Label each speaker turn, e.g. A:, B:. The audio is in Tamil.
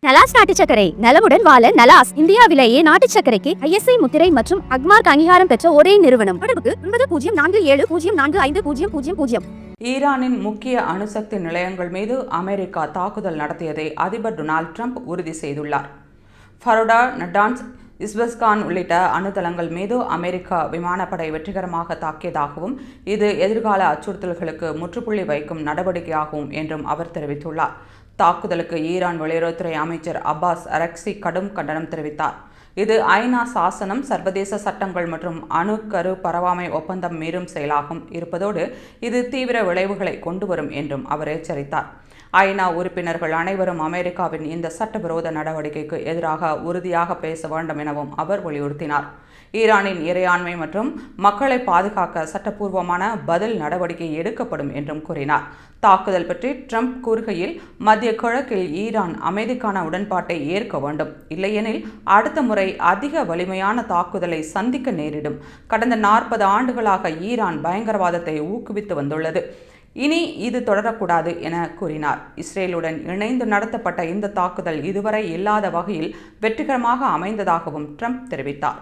A: நலாஸ் நாட்டு சர்க்கரை நலமுடன் வாழ நலாஸ் இந்தியாவிலேயே நாட்டு சர்க்கரைக்கு ISI முத்திரை மற்றும் அக்மார்க் அங்கீகாரம் பெற்ற ஒரே நிறுவனம். தொடர்புக்கு 9047045000.
B: ஈரானின் முக்கிய அணுசக்தி நிலையங்கள் மீது அமெரிக்கா தாக்குதல் நடத்தியதை அதிபர் டொனால்ட் ட்ரம்ப் உறுதி செய்துள்ளார். ஃபரோடா, நடான்ஸ், இஸ்பஸ்கான் உள்ளிட்ட அணுதளங்கள் மீது அமெரிக்கா விமானப்படை வெற்றிகரமாக தாக்கியதாகவும் இது எதிர்கால அச்சுறுத்தல்களுக்கு முற்றுப்புள்ளி வைக்கும் நடவடிக்கையாகும் என்றும் அவர் தெரிவித்துள்ளார். தாக்குதலுக்கு ஈரான் வெளியுறவுத்துறை அமைச்சர் அப்பாஸ் அரக்சி கடும் கண்டனம் தெரிவித்தார். இது ஐநா சாசனம், சர்வதேச சட்டங்கள் மற்றும் அணுக்கரு பரவாமை ஒப்பந்தம் மீறும் செயலாகும் இருப்பதோடு இது தீவிர விளைவுகளை கொண்டு வரும் என்றும் அவர் எச்சரித்தார். ஐநா உறுப்பினர்கள் அனைவரும் அமெரிக்காவின் இந்த சட்டவிரோத நடவடிக்கைக்கு எதிராக உறுதியாக பேச வேண்டும் எனவும் அவர் வலியுறுத்தினார். ஈரானின் இறையாண்மை மற்றும் மக்களை பாதுகாக்க சட்டப்பூர்வமான பதில் நடவடிக்கை எடுக்கப்படும் என்றும் கூறினார். தாக்குதல் பற்றி ட்ரம்ப் கூறுகையில், மத்திய கிழக்கில் ஈரான் அமைதிக்கான உடன்பாட்டை ஏற்க வேண்டும், இல்லையெனில் அடுத்த முறை அதிக வலிமையான தாக்குதலை சந்திக்க நேரிடும். கடந்த 40 ஆண்டுகளாக ஈரான் பயங்கரவாதத்தை ஊக்குவித்து வந்துள்ளது. இனி இது தொடரக்கூடாது என கூறினார். இஸ்ரேலுடன் இணைந்து நடத்தப்பட்ட இந்த தாக்குதல் இதுவரை இல்லாத வகையில் வெற்றிகரமாக அமைந்ததாகவும் ட்ரம்ப் தெரிவித்தார்.